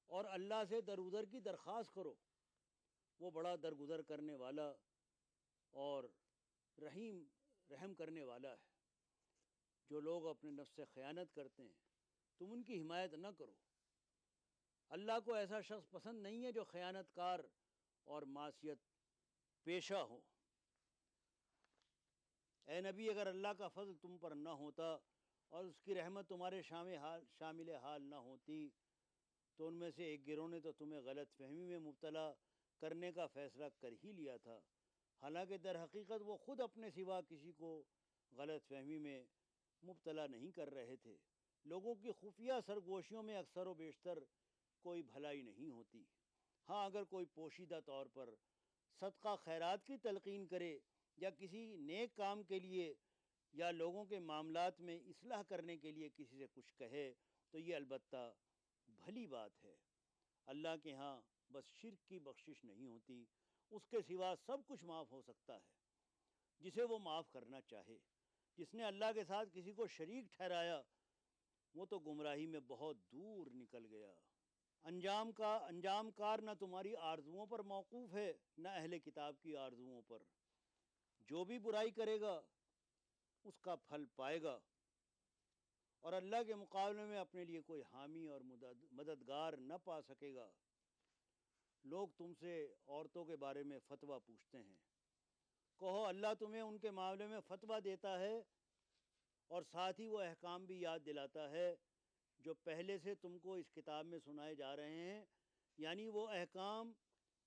اور اللہ سے درگزر کی درخواست کرو، وہ بڑا درگزر کرنے والا اور رحم کرنے والا ہے۔ جو لوگ اپنے نفس سے خیانت کرتے ہیں تم ان کی حمایت نہ کرو۔ اللہ کو ایسا شخص پسند نہیں ہے جو خیانت کار اور معصیت پیشہ ہو۔ اے نبی، اگر اللہ کا فضل تم پر نہ ہوتا اور اس کی رحمت تمہارے شامل حال نہ ہوتی تو ان میں سے ایک گروہ نے تو تمہیں غلط فہمی میں مبتلا کرنے کا فیصلہ کر ہی لیا تھا، حالانکہ در حقیقت وہ خود اپنے سوا کسی کو غلط فہمی میں مبتلا نہیں کر رہے تھے۔ لوگوں کی خفیہ سرگوشیوں میں اکثر و بیشتر کوئی بھلائی نہیں ہوتی۔ ہاں، اگر کوئی پوشیدہ طور پر صدقہ خیرات کی تلقین کرے یا کسی نیک کام کے لیے یا لوگوں کے معاملات میں اصلاح کرنے کے لیے کسی سے کچھ کہے تو یہ البتہ بھلی بات ہے۔ اللہ کے ہاں بس شرک کی بخشش نہیں ہوتی، اس کے سوا سب کچھ معاف ہو سکتا ہے جسے وہ معاف کرنا چاہے۔ جس نے اللہ کے ساتھ کسی کو شریک ٹھہرایا وہ تو گمراہی میں بہت دور نکل گیا۔ انجام کار نہ تمہاری آرزوؤں پر موقوف ہے نہ اہل کتاب کی آرزوؤں پر۔ جو بھی برائی کرے گا اس کا پھل پائے گا، اور اللہ کے مقابلے میں اپنے لیے کوئی حامی اور مددگار نہ پا سکے گا۔ لوگ تم سے عورتوں کے بارے میں فتویٰ پوچھتے ہیں، کہو اللہ تمہیں ان کے معاملے میں فتویٰ دیتا ہے اور ساتھ ہی وہ احکام بھی یاد دلاتا ہے جو پہلے سے تم کو اس کتاب میں سنائے جا رہے ہیں، یعنی وہ احکام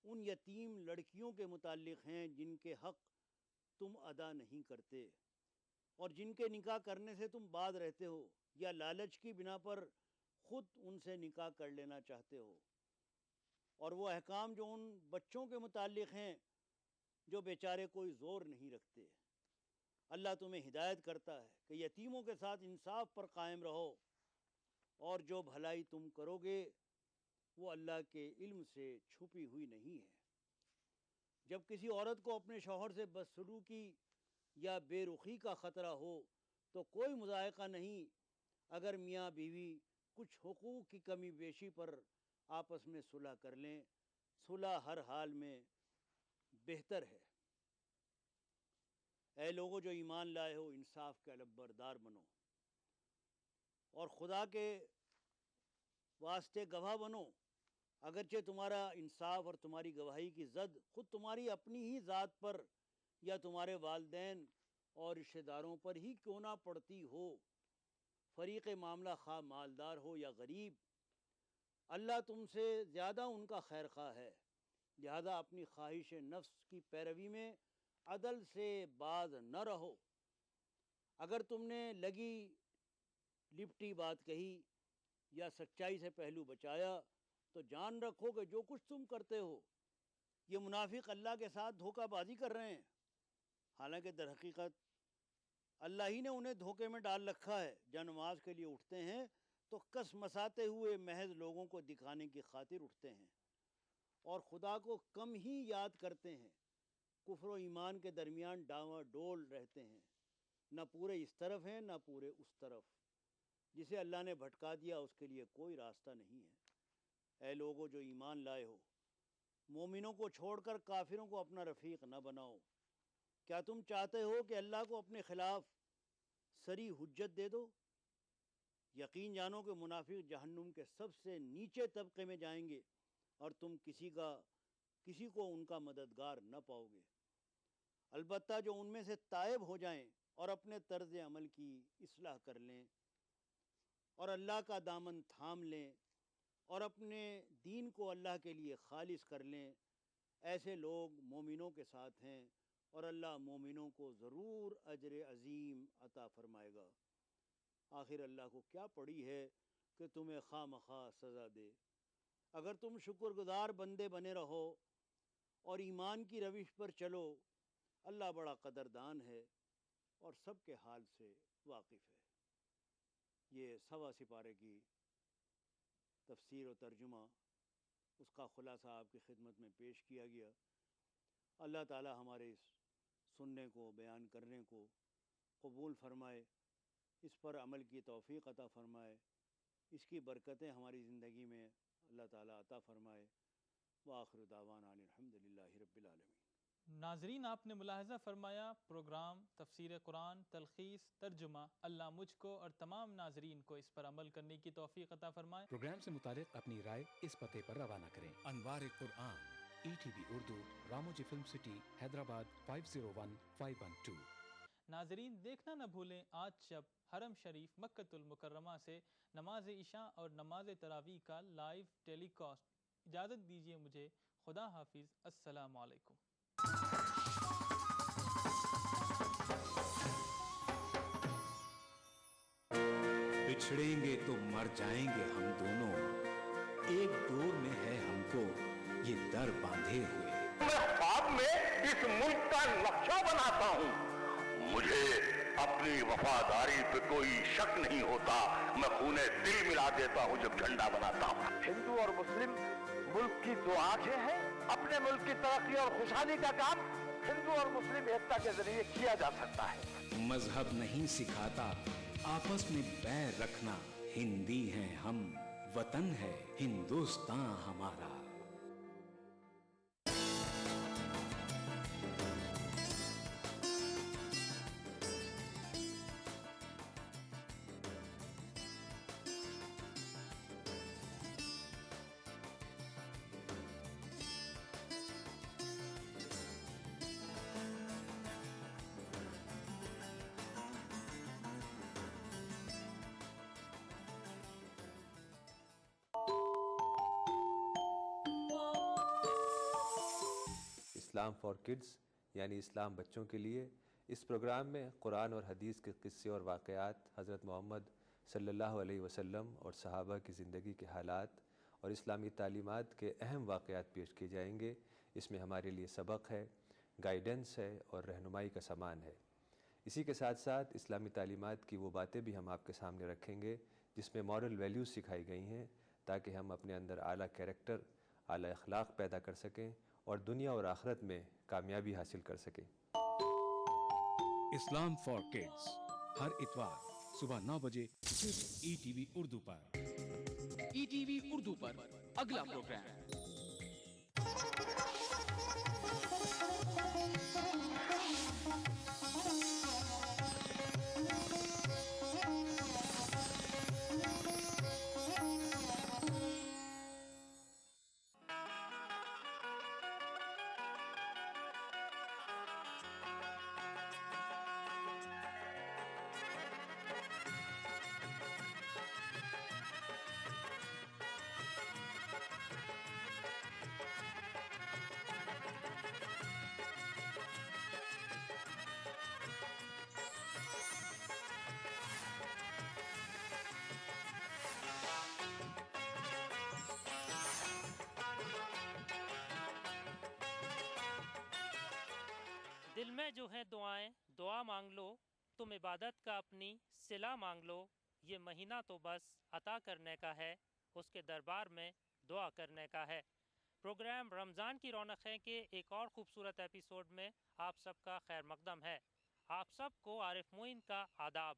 ان یتیم لڑکیوں کے متعلق ہیں جن کے حق تم ادا نہیں کرتے اور جن کے نکاح کرنے سے تم باز رہتے ہو یا لالچ کی بنا پر خود ان سے نکاح کر لینا چاہتے ہو، اور وہ احکام جو ان بچوں کے متعلق ہیں جو بیچارے کوئی زور نہیں رکھتے۔ اللہ تمہیں ہدایت کرتا ہے کہ یتیموں کے ساتھ انصاف پر قائم رہو، اور جو بھلائی تم کرو گے وہ اللہ کے علم سے چھپی ہوئی نہیں ہے۔ جب کسی عورت کو اپنے شوہر سے بدسلوکی یا بے رخی کا خطرہ ہو تو کوئی مضائقہ نہیں اگر میاں بیوی کچھ حقوق کی کمی بیشی پر آپس میں صلح کر لیں۔ صلح ہر حال میں بہتر ہے۔ اے لوگو جو ایمان لائے ہو، انصاف کے علم بردار بنو اور خدا کے واسطے گواہ بنو، اگرچہ تمہارا انصاف اور تمہاری گواہی کی زد خود تمہاری اپنی ہی ذات پر یا تمہارے والدین اور رشتہ داروں پر ہی کیوں نہ پڑتی ہو، فریق معاملہ خواہ مالدار ہو یا غریب، اللہ تم سے زیادہ ان کا خیر خواہ ہے، لہذا اپنی خواہش نفس کی پیروی میں عدل سے باز نہ رہو۔ اگر تم نے لگی لپٹی بات کہی یا سچائی سے پہلو بچایا تو جان رکھو کہ جو کچھ تم کرتے ہو یہ منافق اللہ کے ساتھ دھوکہ بازی کر رہے ہیں، حالانکہ در حقیقت اللہ ہی نے انہیں دھوکے میں ڈال رکھا ہے۔ جب نماز کے لیے اٹھتے ہیں تو کس مساتے ہوئے محض لوگوں کو دکھانے کی خاطر اٹھتے ہیں اور خدا کو کم ہی یاد کرتے ہیں۔ کفر و ایمان کے درمیان ڈاواں ڈول رہتے ہیں، نہ پورے اس طرف ہیں نہ پورے اس طرف۔ جسے اللہ نے بھٹکا دیا اس کے لیے کوئی راستہ نہیں ہے۔ اے لوگو جو ایمان لائے ہو، مومنوں کو چھوڑ کر کافروں کو اپنا رفیق نہ بناؤ۔ کیا تم چاہتے ہو کہ اللہ کو اپنے خلاف سری حجت دے دو؟ یقین جانو کہ منافق جہنم کے سب سے نیچے طبقے میں جائیں گے اور تم کسی کو ان کا مددگار نہ پاؤ گے، البتہ جو ان میں سے تائب ہو جائیں اور اپنے طرز عمل کی اصلاح کر لیں اور اللہ کا دامن تھام لیں اور اپنے دین کو اللہ کے لیے خالص کر لیں، ایسے لوگ مومنوں کے ساتھ ہیں اور اللہ مومنوں کو ضرور اجر عظیم عطا فرمائے گا۔ آخر اللہ کو کیا پڑی ہے کہ تمہیں خواہ مخواہ سزا دے؟ اگر تم شکر گزار بندے بنے رہو اور ایمان کی روش پر چلو، اللہ بڑا قدردان ہے اور سب کے حال سے واقف ہے۔ یہ 1.25 سپارے کی تفسیر و ترجمہ، اس کا خلاصہ آپ کی خدمت میں پیش کیا گیا۔ اللہ تعالی ہمارے اس سننے کو، بیان کرنے کو قبول فرمائے، اس پر عمل کی توفیق عطا فرمائے، اس کی برکتیں ہماری زندگی میں اللہ تعالیٰ عطا فرمائے. وآخر دعوانا الحمدللہ رب العالمین. ناظرین، آپ نے ملاحظہ فرمایا پروگرام تفسیر قرآن تلخیص ترجمہ. اللہ مجھ کو اور تمام ناظرین کو اس پر عمل کرنے کی توفیق عطا فرمائے. پروگرام سے متعلق اپنی رائے اس پتے پر روانہ کریں: Anwar Quran, ETV Urdu, Ramoji Film City, Hyderabad 501512. ناظرین، دیکھنا نہ بھولیں آج شب حرم شریف مکۃ المکرمہ سے نماز عشاء اور نماز تراویح کا لائیو ٹیلی کاسٹ. اجازت دیجیے مجھے. خدا حافظ. السلام علیکم. بچھڑیں گے تو مر جائیں گے ہم دونوں، ایک ڈور میں ہے ہم کو یہ در باندھے ہوئے. میں خواب میں اس ملک کا نقشہ بناتا ہوں. مجھے اپنی وفاداری پہ کوئی شک نہیں ہوتا. میں خونے دل ملا دیتا ہوں جب جھنڈا بناتا ہوں. ہندو اور مسلم ملک کی دو آنکھیں ہیں. اپنے ملک کی ترقی اور خوشحالی کا کام ہندو اور مسلم ایکتا کے ذریعے کیا جا سکتا ہے. مذہب نہیں سکھاتا آپس میں بیر رکھنا. ہندی ہیں ہم، وطن ہے ہندوستان ہمارا. اسلام فار کڈز یعنی اسلام بچوں کے لیے. اس پروگرام میں قرآن اور حدیث کے قصے اور واقعات، حضرت محمد صلی اللہ علیہ وسلم اور صحابہ کی زندگی کے حالات اور اسلامی تعلیمات کے اہم واقعات پیش کیے جائیں گے. اس میں ہمارے لیے سبق ہے، گائیڈنس ہے اور رہنمائی کا سامان ہے. اسی کے ساتھ ساتھ اسلامی تعلیمات کی وہ باتیں بھی ہم آپ کے سامنے رکھیں گے جس میں مورل ویلیوز سکھائی گئی ہیں، تاکہ ہم اپنے اندر اعلیٰ کیریکٹر، اعلیٰ اخلاق پیدا کر سکیں اور دنیا اور آخرت میں کامیابی حاصل کر سکیں. اسلام فار کڈز ہر اتوار صبح 9 بجے صرف ETV اردو پر. ETV اردو پر اگلا پروگرام دل میں جو ہے دعائیں دعا مانگ لو، تم عبادت کا اپنی صلہ مانگ لو. یہ مہینہ تو بس عطا کرنے کا ہے، اس کے دربار میں دعا کرنے کا ہے. پروگرام رمضان کی رونقیں کے ایک اور خوبصورت ایپیسوڈ میں آپ سب کا خیر مقدم ہے. آپ سب کو عارف معین کا آداب.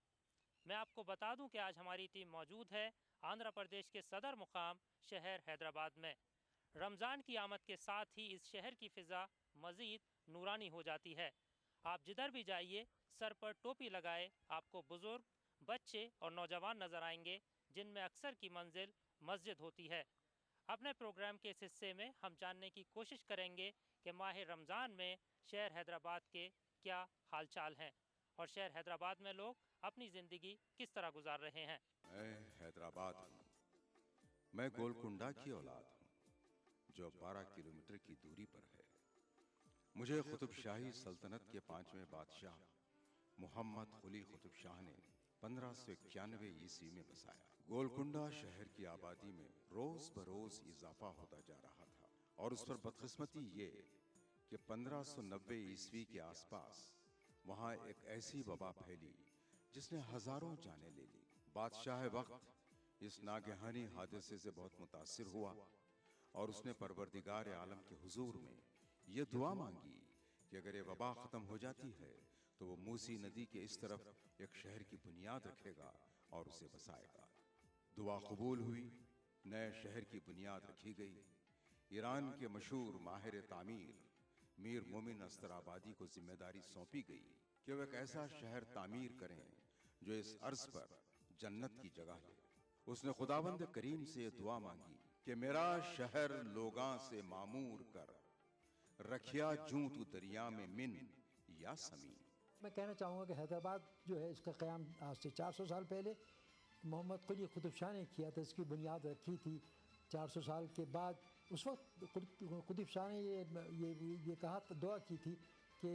میں آپ کو بتا دوں کہ آج ہماری ٹیم موجود ہے آندھرا پردیش کے صدر مقام شہر حیدرآباد میں. رمضان کی آمد کے ساتھ ہی اس شہر کی فضا مزید نورانی ہو جاتی ہے. آپ جدھر بھی جائیے سر پر ٹوپی لگائے آپ کو بزرگ، بچے اور نوجوان نظر آئیں گے، جن میں اکثر کی منزل مسجد ہوتی ہے. اپنے پروگرام کے اس حصے میں ہم جاننے کی کوشش کریں گے کہ ماہ رمضان میں شہر حیدرآباد کے کیا حال چال ہیں اور شہر حیدرآباد میں لوگ اپنی زندگی کس طرح گزار رہے ہیں. میں حیدرآباد ہوں. میں گولکنڈہ کی اولاد ہوں جو 12 کلومیٹر کی دوری پر ہے. مجھے قطب شاہی سلطنت کے 5ویں بادشاہ محمد قلی قطب شاہ نے 1591 عیسوی میں بسایا. گولکنڈہ شہر کی آبادی میں روز بروز اضافہ ہوتا جا رہا تھا اور اس پر بدقسمتی یہ کہ 1590 عیسوی کے آس پاس وہاں ایک ایسی وبا پھیلی جس نے ہزاروں جانیں لے لی. بادشاہ وقت اس ناگہانی حادثے سے بہت متاثر ہوا اور اس نے پروردگار عالم کے حضور میں یہ دعا مانگی کہ اگر یہ وبا ختم ہو جاتی ہے تو وہ موسی ندی کے اس طرف ایک شہر کی بنیاد رکھے گا اور اسے بسائے گا. دعا قبول ہوئی نئے شہر کی بنیاد رکھی گئی۔ ایران کے مشہور ماہر تعمیر میر مومن استرابادی کو ذمہ داری سونپی گئی کہ وہ ایک ایسا شہر تعمیر کریں جو اس عرض پر جنت کی جگہ لے۔ اس نے خداوند کریم سے دعا مانگی کہ میرا شہر لوگاں سے معمور کر، رکھیا جوں تو دریا میں من یا سمی۔ میں کہنا چاہوں گا کہ حیدرآباد جو ہے اس کا قیام آج سے 400 سال پہلے محمد قلی قطب شاہ نے کیا تھا، اس کی بنیاد رکھی تھی۔ 400 سال کے بعد اس وقت قطب شاہ نے یہ کہا، دعا کی تھی کہ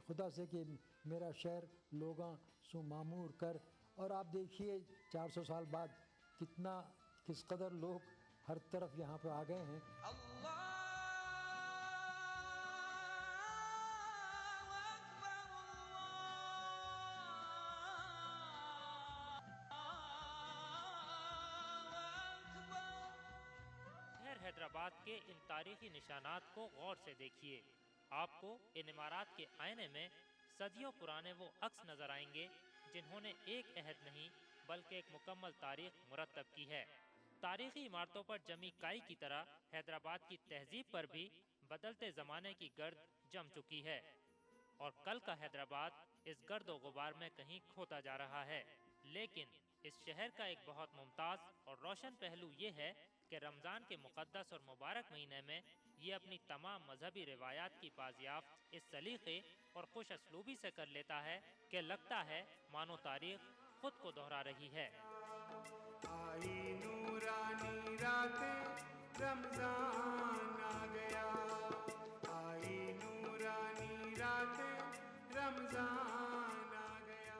خدا سے کہ میرا شہر لوگاں سو معمور کر، اور آپ دیکھیے 400 سال بعد کس قدر لوگ ہر طرف یہاں پہ آ گئے ہیں۔ حیدرآباد کے ان تاریخی نشانات کو غور سے دیکھیے۔ آپ کو ان عمارات کے آئینے میں صدیوں پرانے وہ عکس نظر آئیں گے جنہوں نے ایک عہد نہیں بلکہ ایک مکمل تاریخ مرتب کی ہے۔ تاریخی عمارتوں پر جمی کائی کی طرح حیدرآباد کی تہذیب پر بھی بدلتے زمانے کی گرد جم چکی ہے، اور کل کا حیدرآباد اس گرد و غبار میں کہیں کھوتا جا رہا ہے۔ لیکن اس شہر کا ایک بہت ممتاز اور روشن پہلو یہ ہے کہ رمضان کے مقدس اور مبارک مہینے میں یہ اپنی تمام مذہبی روایات کی بازیافت اس سلیقے اور خوش اسلوبی سے کر لیتا ہے کہ لگتا ہے مانو تاریخ خود کو دہرا رہی ہے۔ آئی نورانی راتیں رمضان آ گیا، آئی نورانی راتیں رمضان آ گیا۔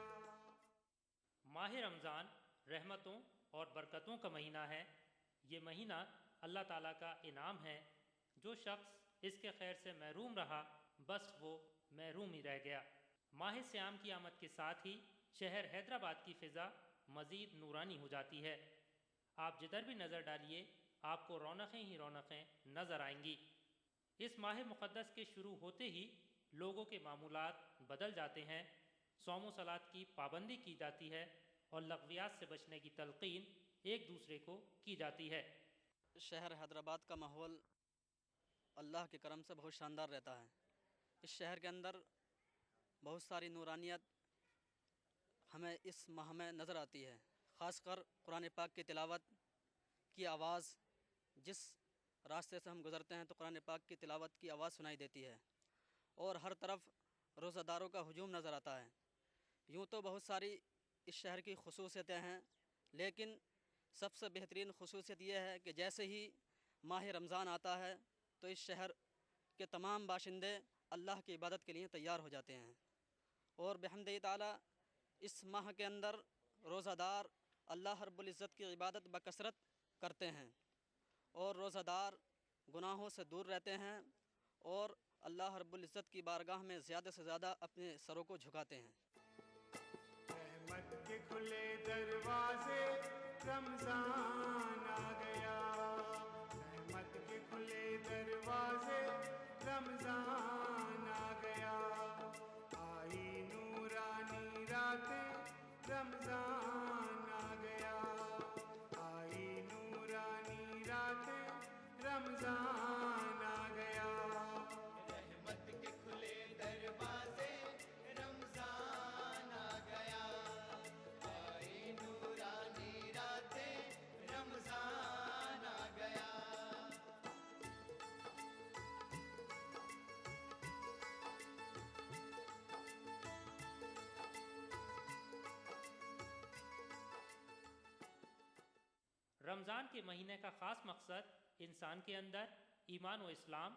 ماہ رمضان رحمتوں اور برکتوں کا مہینہ ہے۔ یہ مہینہ اللہ تعالیٰ کا انعام ہے۔ جو شخص اس کے خیر سے محروم رہا بس وہ محروم ہی رہ گیا۔ ماہ صیام کی آمد کے ساتھ ہی شہر حیدرآباد کی فضا مزید نورانی ہو جاتی ہے۔ آپ جدھر بھی نظر ڈالیے آپ کو رونقیں ہی رونقیں نظر آئیں گی۔ اس ماہ مقدس کے شروع ہوتے ہی لوگوں کے معمولات بدل جاتے ہیں، صوم و صلات کی پابندی کی جاتی ہے اور لغویات سے بچنے کی تلقین ایک دوسرے کو کی جاتی ہے۔ شہر حیدرآباد کا ماحول اللہ کے کرم سے بہت شاندار رہتا ہے۔ اس شہر کے اندر بہت ساری نورانیت ہمیں اس ماہ میں نظر آتی ہے، خاص کر قرآن پاک کی تلاوت کی آواز۔ جس راستے سے ہم گزرتے ہیں تو قرآن پاک کی تلاوت کی آواز سنائی دیتی ہے، اور ہر طرف روزہ داروں کا ہجوم نظر آتا ہے۔ یوں تو بہت ساری اس شہر کی خصوصیتیں ہیں، لیکن سب سے بہترین خصوصیت یہ ہے کہ جیسے ہی ماہ رمضان آتا ہے تو اس شہر کے تمام باشندے اللہ کی عبادت کے لیے تیار ہو جاتے ہیں، اور بحمدہ تعالیٰ اس ماہ کے اندر روزہ دار اللہ رب العزت کی عبادت بکثرت کرتے ہیں، اور روزہ دار گناہوں سے دور رہتے ہیں اور اللہ رب العزت کی بارگاہ میں زیادہ سے زیادہ اپنے سروں کو جھکاتے ہیں۔ رحمت کے کھلے دروازے رمضان آ گیا، رحمت کے کھلے دروازے رمضان آ گیا، آئی نورانی راتیں رمضان آ گیا، آئی نورانی راتیں رمضان آ گیا۔ رحمت کے کھلے دروازے رمضان آ گیا، آئی نورانی راتیں رمضان آ گیا۔ رمضان کے مہینے کا خاص مقصد انسان کے اندر ایمان و اسلام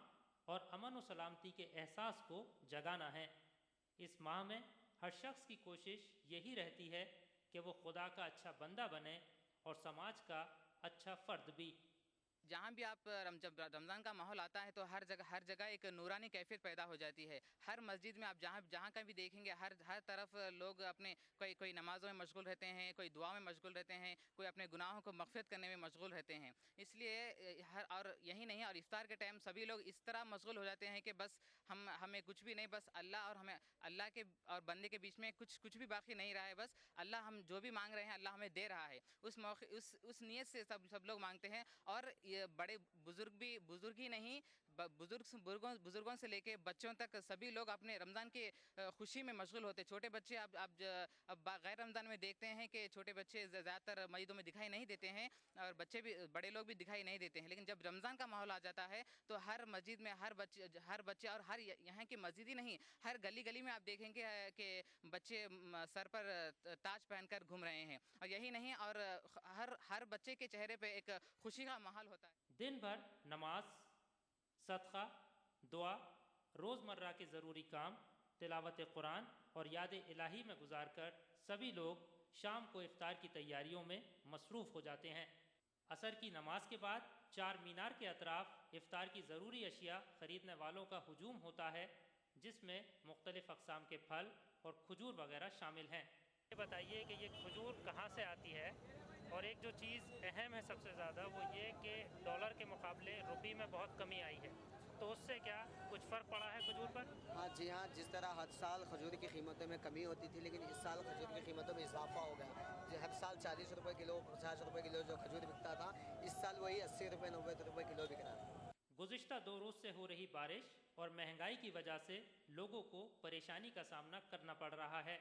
اور امن و سلامتی کے احساس کو جگانا ہے۔ اس ماہ میں ہر شخص کی کوشش یہی رہتی ہے کہ وہ خدا کا اچھا بندہ بنے اور سماج کا اچھا فرد بھی۔ جہاں بھی آپ جب رمضان کا ماحول آتا ہے تو ہر جگہ ایک نورانی کیفیت پیدا ہو جاتی ہے. ہر مسجد میں آپ جہاں کہیں بھی دیکھیں گے ہر طرف لوگ اپنے کوئی نمازوں میں مشغول رہتے ہیں, کوئی دعا میں مشغول رہتے ہیں, کوئی اپنے گناہوں کو مغفرت کرنے میں مشغول رہتے ہیں. اس لیے اور یہی نہیں, اور افطار کے ٹائم سبھی لوگ اس طرح مشغول ہو جاتے ہیں کہ بس ہمیں کچھ بھی نہیں, بس اللہ کے اور بندے کے بیچ میں کچھ بھی باقی نہیں رہا ہے. بس اللہ ہم جو بھی مانگ رہے ہیں اللہ ہمیں دے رہا ہے. اس موقع اس نیت سے سب لوگ مانگتے ہیں. اور یہ بڑے بزرگ ہی نہیں, بزرگوں سے لے کے بچوں تک سبھی لوگ اپنے رمضان کی خوشی میں مشغول ہوتے ہیں. چھوٹے بچے اب غیر رمضان میں دیکھتے ہیں کہ چھوٹے بچے زیادہ تر مسجدوں میں دکھائی نہیں دیتے ہیں, اور بڑے لوگ بھی دکھائی نہیں دیتے ہیں. لیکن جب رمضان کا ماحول آ جاتا ہے تو ہر مسجد میں ہر بچے اور ہر یہاں کی مسجد ہی نہیں, ہر گلی میں آپ دیکھیں گے کہ بچے سر پر تاج پہن کر گھوم رہے ہیں. اور یہی نہیں, اور ہر بچے کے چہرے پہ ایک خوشی کا ماحول ہوتا ہے. دن بھر نماز, صدقہ, دعا, روزمرہ کے ضروری کام, تلاوت قرآن اور یاد الہی میں گزار کر سبھی لوگ شام کو افطار کی تیاریوں میں مصروف ہو جاتے ہیں. عصر کی نماز کے بعد چار مینار کے اطراف افطار کی ضروری اشیاء خریدنے والوں کا ہجوم ہوتا ہے, جس میں مختلف اقسام کے پھل اور کھجور وغیرہ شامل ہیں. یہ بتائیے کہ یہ کھجور کہاں سے آتی ہے, اور ایک جو چیز اہم ہے سب سے زیادہ وہ یہ کہ ڈالر کے مقابلے روپی میں بہت کمی آئی ہے, تو اس سے کیا کچھ فرق پڑا ہے کھجور پر؟ ہاں جی ہاں, جس طرح ہر سال کھجور کی قیمتوں میں کمی ہوتی تھی, لیکن اس سال کھجور کی قیمتوں میں اضافہ ہو گیا. ہر سال 40 روپے کلو, 50 روپے کلو جو کھجور بکتا تھا, اس سال وہی 80 روپے 90 روپے کلو بک رہا ہے. گزشتہ 2 روز سے ہو رہی بارش اور مہنگائی کی وجہ سے لوگوں کو پریشانی کا سامنا کرنا پڑ رہا ہے.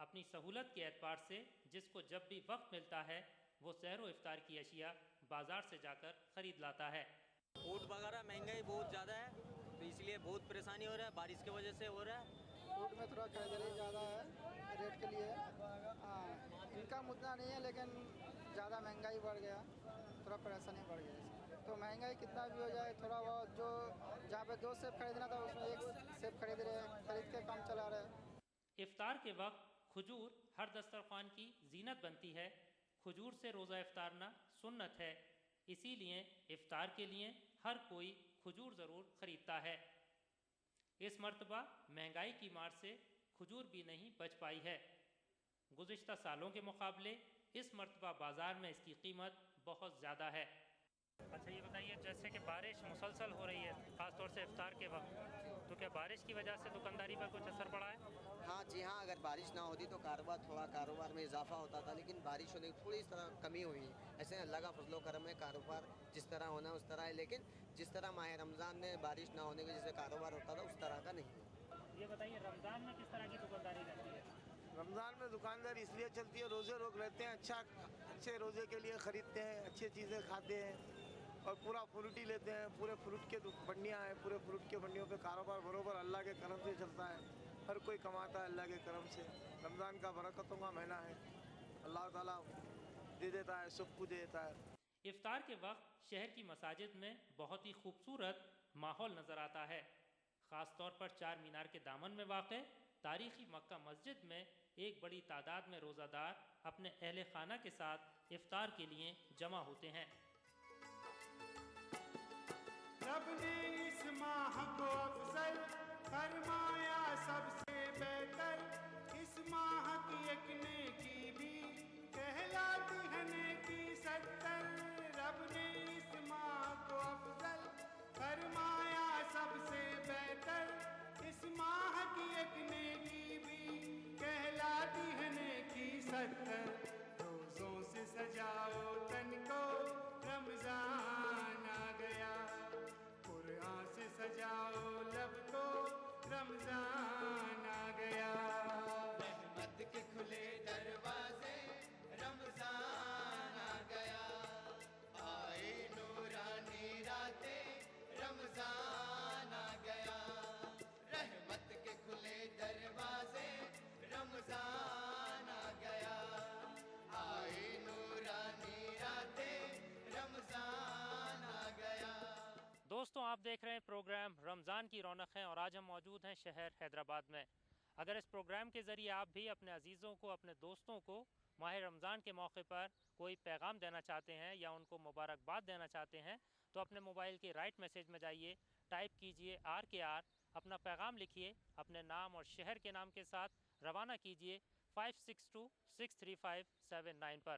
اپنی سہولت کے اعتبار سے جس کو جب بھی وقت ملتا ہے وہ سحر و افطار کی اشیاء بازار سے جا کر خرید لاتا ہے. فروٹ وغیرہ مہنگائی بہت زیادہ ہے, تو اس لیے بہت پریشانی ہو رہا ہے, بارش کی وجہ سے ہو رہا ہے. فروٹ میں تھوڑا خریداری زیادہ ہے ریٹ کے لیے. ہاں, انکم اتنا نہیں ہے لیکن زیادہ مہنگائی بڑھ گیا, تھوڑا پریشانی بڑھ گیا. تو مہنگائی کتنا بھی ہو جائے, تھوڑا بہت جو جہاں پہ 2 سیب خریدنا تھا اس میں 1 سیب خرید کے کام چلا رہے. افطار کے وقت کھجور ہر دسترخوان کی زینت بنتی ہے. کھجور سے روزہ افطارنا سنت ہے, اسی لیے افطار کے لیے ہر کوئی کھجور ضرور خریدتا ہے. اس مرتبہ مہنگائی کی مار سے کھجور بھی نہیں بچ پائی ہے. گزشتہ سالوں کے مقابلے اس مرتبہ بازار میں اس کی قیمت بہت زیادہ ہے. اچھا یہ بتائیے, جیسے کہ بارش مسلسل ہو رہی ہے خاص طور سے افطار کے وقت, تو کیا بارش کی وجہ سے دکانداری پر کچھ اثر پڑا ہے؟ ہاں جی ہاں, اگر بارش نہ ہوتی تو کاروبار میں اضافہ ہوتا تھا, لیکن بارش ہونے کی تھوڑی اس طرح کمی ہوئی. ایسے اللہ کا فضل و کرم ہے, کاروبار جس طرح ہونا اس طرح ہے, لیکن جس طرح ماہ رمضان میں بارش نہ ہونے کی وجہ سے کاروبار ہوتا تھا اس طرح کا نہیں ہے. یہ بتائیے رمضان میں کس طرح کی دکانداری رہتی ہے؟ رمضان میں دکانداری اس لیے چلتی ہے, روزے لوگ رہتے ہیں, اچھے روزے کے لیے خریدتے ہیں, اچھی چیزیں کھاتے ہیں اور پورا فروٹ ہی لیتے ہیں. پورے فروٹ کے منڈیاں ہیں, پورے فروٹ کے منڈیوں پہ کاروبار برابر اللہ کے کرم سے چلتا ہے. ہر کوئی کماتا ہے اللہ کے کرم سے. رمضان کا برکتوں کا مہینہ ہے, اللہ تعالیٰ دے دیتا ہے, سب کو دے دیتا ہے. افطار کے وقت شہر کی مساجد میں بہت ہی خوبصورت ماحول نظر آتا ہے. خاص طور پر چار مینار کے دامن میں واقع تاریخی مکہ مسجد میں ایک بڑی تعداد میں روزہ دار اپنے اہل خانہ کے ساتھ افطار کے لیے جمع ہوتے ہیں. رب نے اس ماہ کو افضل فرمایا سب سے بہتر, اس ماہ کی ایک نیکی بھی کہلاتی ہے نیکی 70. رب نے اس ماہ کو افضل فرمایا سب سے بہتر, اس ماہ کی ایک نیکی بھی کہلاتی ہے نیکی 70. روزوں سے سجاؤ تن کو رمضان آ گیا, قرآن سے سجاؤ لب کو رمضان آ گیا. رحمت کے کھلے دروازے رمضان آ گیا, آئے نورانی راتیں رمضان آ گیا. رحمت کے کھلے دروازے رمضان آ گیا, آئے نورانی راتیں رمضان آ گیا. دوستوں آپ دیکھ رہے ہیں پروگرام رمضان کی رونقیں, اور آج ہم موجود ہیں شہر حیدرآباد میں. اگر اس پروگرام کے ذریعے آپ بھی اپنے عزیزوں کو, اپنے دوستوں کو ماہ رمضان کے موقع پر کوئی پیغام دینا چاہتے ہیں یا ان کو مبارکباد دینا چاہتے ہیں تو اپنے موبائل کے رائٹ میسیج میں جائیے، ٹائپ کیجئے RKR، اپنا پیغام لکھیے اپنے نام اور شہر کے نام کے ساتھ، روانہ کیجئے 56263579 پر۔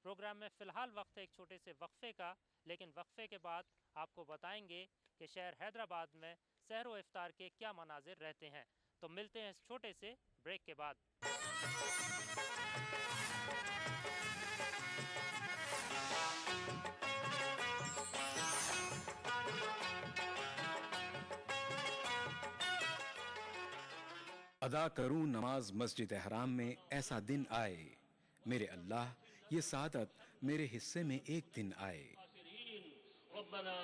پروگرام میں فی الحال وقت ہے ایک چھوٹے سے وقفے کا، لیکن وقفے کے بعد آپ کو بتائیں گے کہ شہر حیدرآباد میں سحر و افطار کے کیا مناظر رہتے ہیں۔ تو ملتے ہیں اس چھوٹے سے بریک کے بعد۔ ادا کروں نماز مسجد حرام میں ایسا دن آئے، میرے اللہ یہ سعادت میرے حصے میں ایک دن آئے۔ ربنا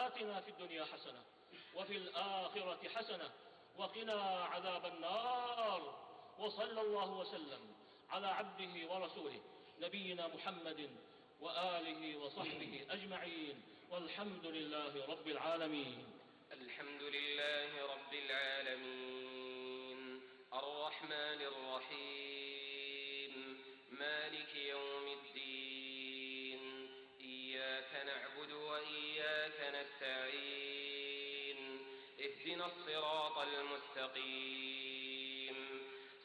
آتنا في الدنيا حسنة وفي الآخرة حسنة وقنا عذاب النار، وصلى الله وسلم على عبده ورسوله نبينا محمد وآله وصحبه أجمعين، والحمد لله رب العالمين. الحمد لله رب العالمين الرحمن الرحيم مالك يوم الدين، إياك نعبد وإياك نستعين، اهدنا الصراط المستقيم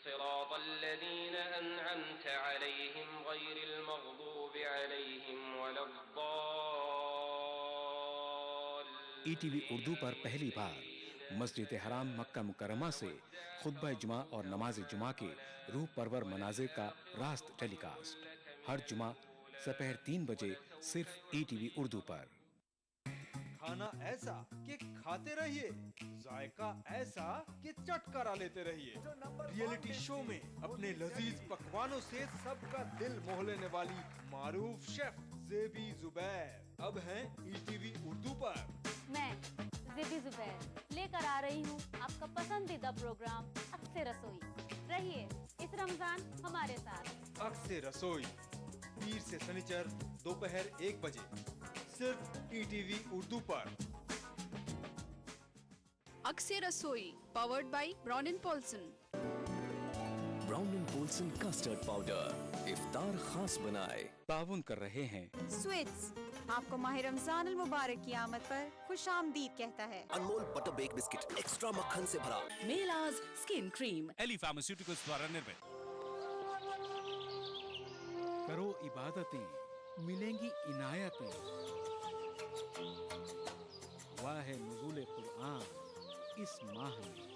صراط الذين أنعمت عليهم غير المغضوب عليهم ولا الضالين۔ ETV اردو پر پہلی بار مسجد حرام مکہ مکرمہ سے خطبہ جمعہ اور نماز جمعہ کے روح پرور مناظر کا راست ٹیلی کاسٹ ہر جمعہ دوپہر 3 بجے صرف ETV اردو پر۔ کھانا ایسا کہ کھاتے رہیے، ذائقہ ایسا کہ چٹ کرا لیتے رہیے۔ ریئلٹی شو میں اپنے لذیذ پکوانوں سے سب کا دل موہ لینے والی معروف شیف زیبی زبیر اب ہیں ETV اردو پر۔ میں زیبی زبیر لے کر آ رہی ہوں آپ کا پسندیدہ پروگرام عکس رسوئی۔ رہیے اس رمضان ہمارے ساتھ۔ عکس رسوئی پیر سے سنیچر دوپہر 1 بجے صرف ETV اردو پر۔ عکس رسوئی powered by Brown and Polson. Brown and Polson custard powder افطار خاص بنائے۔ تعاون کر رہے ہیں سویٹس آپ کو ماہ رمضان المبارک کی آمد پر خوش آمدید کہتا ہے۔ انمول بٹر بیک بسکٹ ایکسٹرا مکھن سے بھرا۔ میلاز اسکن کریم ایلی فارماسیوٹیکلز دوارا نرمت۔ کرو عبادتیں ملیں گی عنایتیں، واہ نزول قرآن اس ماہ میں،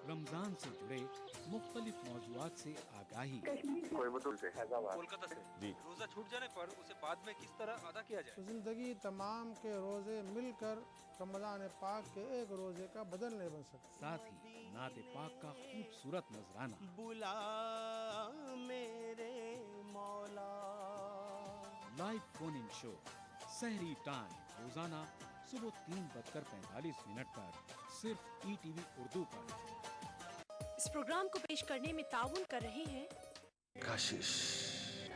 رمضان سے جڑے مختلف موضوعات سے آگاہی۔ کولکتہ سے جی روزہ چھوٹ جانے پر اسے بعد میں کس طرح ادا کیا جائے؟ زندگی تمام کے روزے مل کر رمضان پاک کے ایک روزے کا بدل نہیں بن سکتے۔ ساتھ ہی نعت پاک کا خوبصورت نذرانہ۔ بلا میرے مولا۔ لائیو فون ان شو سحری ٹائم روزانہ صبح 3:45 پر صرف ETV اردو پر۔ اس پروگرام کو پیش کرنے میں تعاون کر رہے ہیں کاشش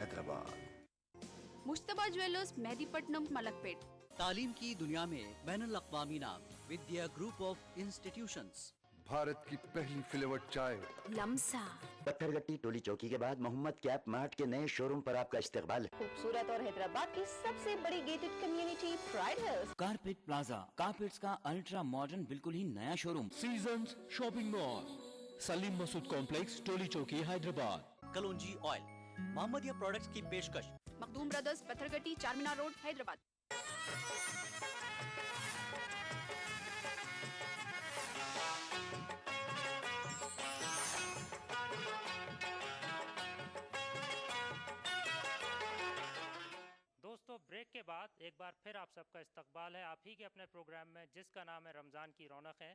حیدرآباد، مشتبہ جویلرز مہدی پٹنم ملک پیٹ۔ تعلیم کی دنیا میں بین الاقوامی نام ودیا گروپ آف انسٹیٹیوشنز۔ بھارت کی پہلی فلیورڈ چائے لمسا۔ پتھر گٹی ٹولی چوکی کے بعد محمد کیپ مارٹ کے نئے شو روم پر آپ کا استقبال ہے۔ خوبصورت اور حیدرآباد کی سب سے بڑی gated community pride Hills. Carpet plaza, carpets کا الٹرا ماڈرن بالکل ہی نیا شو روم۔ سیزنز شاپنگ مال، سلیم مسعود کمپلیکس ٹولی چوکی حیدرآباد۔ کلونجی آئل، محمدیہ پروڈکٹس کی پیشکش۔ مخدوم برادرز پتھر گٹی چارمینار روڈ حیدرآباد۔ دوستو بریک کے بعد ایک بار پھر آپ سب کا استقبال ہے آپ ہی کے اپنے پروگرام میں جس کا نام ہے رمضان کی رونق ہے۔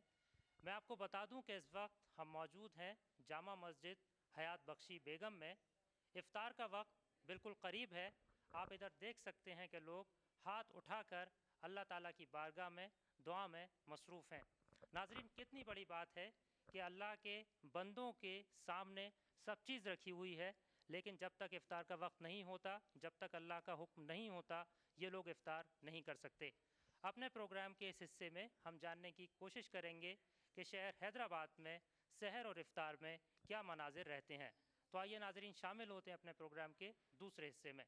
میں آپ کو بتا دوں کہ اس وقت ہم موجود ہیں جامع مسجد حیات بخشی بیگم میں۔ افطار کا وقت بالکل قریب ہے۔ آپ ادھر دیکھ سکتے ہیں کہ لوگ ہاتھ اٹھا کر اللہ تعالیٰ کی بارگاہ میں دعا میں مصروف ہیں۔ ناظرین کتنی بڑی بات ہے کہ اللہ کے بندوں کے سامنے سب چیز رکھی ہوئی ہے، لیکن جب تک افطار کا وقت نہیں ہوتا، جب تک اللہ کا حکم نہیں ہوتا، یہ لوگ افطار نہیں کر سکتے۔ اپنے پروگرام کے اس حصے میں ہم جاننے کی کوشش کریں گے کہ شہر حیدرآباد میں سحر اور افطار میں کیا مناظر رہتے ہیں۔ تو آئیے ناظرین شامل ہوتے ہیں اپنے پروگرام کے دوسرے حصے میں۔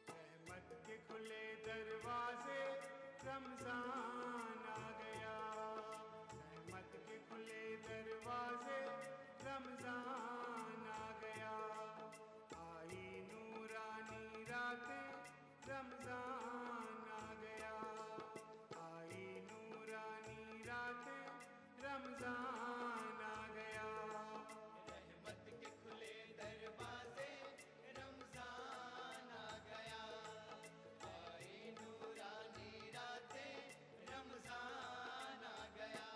رحمت کے کھلے دروازے رمضان آ گیا، رحمت کے کھلے دروازے رمضان آ گیا، آئی نورانی راتیں رمضان آ گیا، آئی نورانی راتیں رمضان آ گیا، رحمت کے کھلے دروازے رمضان آ گیا، آئی نورانی راتیں رمضان آ گیا۔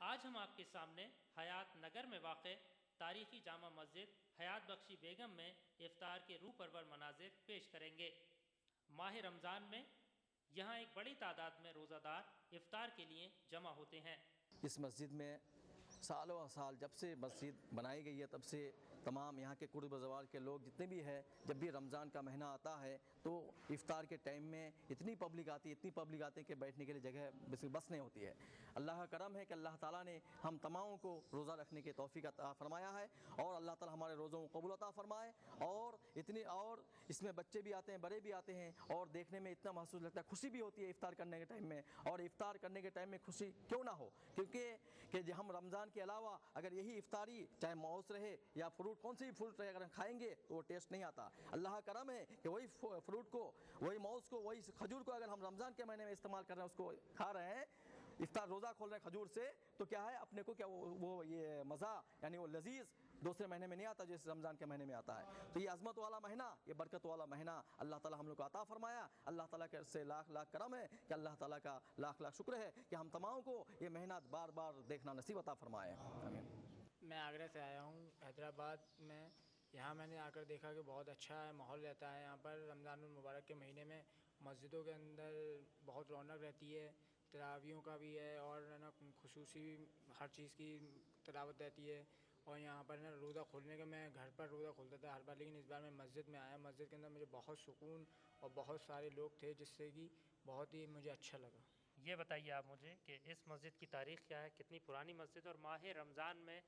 آج ہم آپ کے سامنے حیات نگر میں واقع تاریخی جامع مسجد حیات بخشی بیگم میں افطار کے روح پرور مناظر پیش کریں گے۔ ماہ رمضان میں یہاں ایک بڑی تعداد میں روزہ دار افطار کے لیے جمع ہوتے ہیں۔ اس مسجد میں سالوں سال جب سے مسجد بنائی گئی ہے تب سے تمام یہاں کے قرب زوال کے لوگ جتنے بھی ہیں، جب بھی رمضان کا مہینہ آتا ہے تو افطار کے ٹائم میں اتنی پبلک آتی ہے کہ بیٹھنے کے لیے جگہ بس نہیں ہوتی ہے۔ اللہ کا کرم ہے کہ اللہ تعالیٰ نے ہم تمام کو روزہ رکھنے کی توفیق عطا فرمایا ہے، اور اللہ تعالیٰ ہمارے روزوں کو قبول عطا فرمائے، اور اس میں بچے بھی آتے ہیں، بڑے بھی آتے ہیں، اور دیکھنے میں اتنا محسوس لگتا ہے، خوشی بھی ہوتی ہے افطار کرنے کے ٹائم میں۔ اور افطار کرنے کے ٹائم میں خوشی کیوں نہ ہو، کیونکہ ہم رمضان کے علاوہ اگر یہی افطاری چاہے موز رہے یا فروٹ، کون سی بھی فروٹ رہے، اگر ہم کھائیں گے تو وہ ٹیسٹ نہیں آتا۔ اللہ کا کرم ہے کہ وہی فروٹ کو، وہی موز کو، وہی کھجور کو اگر ہم رمضان کے مہینے میں استعمال کر رہے ہیں، اس کو کھا رہے ہیں، افطار روزہ کھول رہے ہیں کھجور سے، تو کیا ہے اپنے کو کیا وہ یہ مزہ یعنی وہ لذیذ دوسرے مہینے میں نہیں آتا جیسے رمضان کے مہینے میں آتا ہے۔ تو یہ عظمت والا مہینہ، یہ برکت والا مہینہ اللہ تعالیٰ ہم لوگ کو عطا فرمایا۔ اللہ تعالیٰ کے سے لاکھ لاکھ کرم ہے کہ اللہ تعالیٰ کا لاکھ لاکھ شکر ہے کہ ہم تمام کو یہ مہینہ بار بار دیکھنا نصیب عطا فرمائے۔ آمین۔ میں آگرہ سے آیا ہوں، حیدرآباد میں۔ یہاں میں نے آ کر دیکھا کہ بہت اچھا ہے ماحول رہتا ہے یہاں پر۔ رمضان المبارک کے مہینے میں مسجدوں کے اندر بہت رونق رہتی ہے، تراویحوں کا بھی ہے، اور نا خصوصی ہر چیز کی تلاوت رہتی ہے۔ اور یہاں پر نا روزہ کھولنے کا، میں گھر پر روزہ کھولتا تھا ہر بار، لیکن اس بار میں مسجد میں آیا۔ مسجد کے اندر مجھے بہت سکون اور بہت سارے لوگ تھے، جس سے کہ بہت ہی مجھے اچھا لگا۔ یہ بتائیے آپ مجھے کہ اس مسجد کی تاریخ کیا ہے، کتنی پرانی مسجد، اور ماہ رمضان میں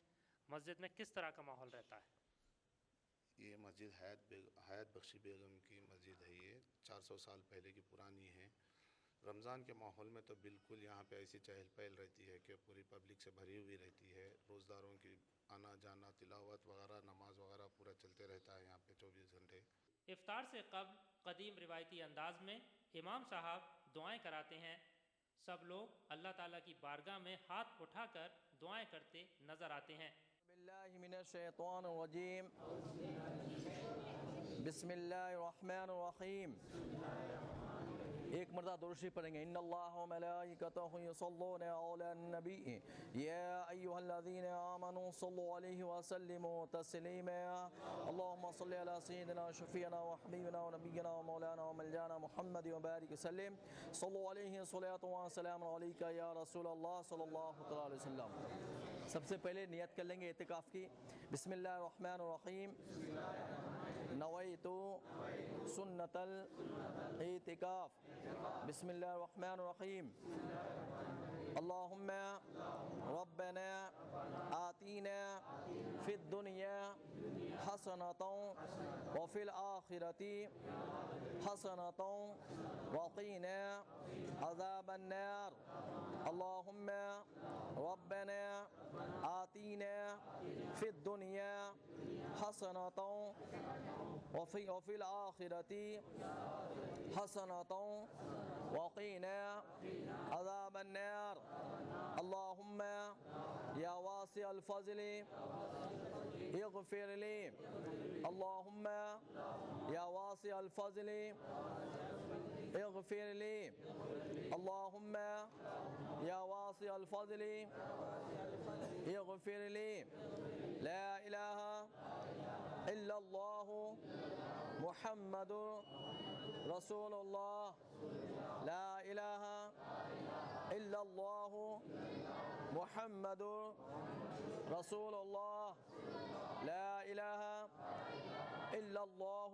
مسجد میں کس طرح کا ماحول رہتا ہے؟ یہ مسجد حیات بخشی بیگم کی مسجد ہے، یہ 400 سال پہلے کی پرانی ہے۔ رمضان کے ماحول میں تو بالکل یہاں پہ ایسی چہل پہل رہتی ہے کہ پوری پبلک سے بھری ہوئی رہتی ہے۔ روزداروں کی آنا جانا، تلاوت وغیرہ، نماز وغیرہ پورا چلتے رہتا ہے یہاں پہ 24 گھنٹے۔ افطار سے قبل قدیم روایتی انداز میں امام صاحب دعائیں کراتے ہیں۔ سب لوگ اللہ تعالیٰ کی بارگاہ میں ہاتھ اٹھا کر دعائیں کرتے نظر آتے ہیں۔ باللہ من الشیطان الرجیم، بسم اللہ الرحمن الرحیم۔ ایک مرتبہ درود شریف پڑھیں گے۔ ان اللہ و ملائکتہ یصلون علی النبی یا ایھا الذین آمنوا صلوا علیہ وسلموا تسلیما اللهم صل علی سیدنا شفیعنا وحبیبنا ونبینا ومولانا وملجانا محمد وبارک وسلم صلوا علیہ صلاۃ و سلام علیک یا رسول اللہ صلی اللہ علیہ وسلم۔ سب سے پہلے نیت کر لیں گے اعتکاف کی۔ بسم اللہ الرحمن الرحیم، نویت سنت الاعتکاف۔ بسم اللہ الرحمن الرحیم، اللہم ربنا آتینا فی الدنیا حسنۃ وفی الآخرۃ حسنۃ وقینا عذاب النار۔ اللہم ربنا آتینا فی الدنیا حسنۃ وفی الآخرۃ حسنۃ وقینا عذاب النار۔ اللہم یا واسع الفضل اغفر لی، اللہم یا واسع الفضل اغفر لی، اللہم یا واسع الفضل اغفر لی۔ لا الہ الا اللہ محمد رسول اللہ، لا الہ الا اللہ محمد رسول اللہ، لا الہ الا اللہ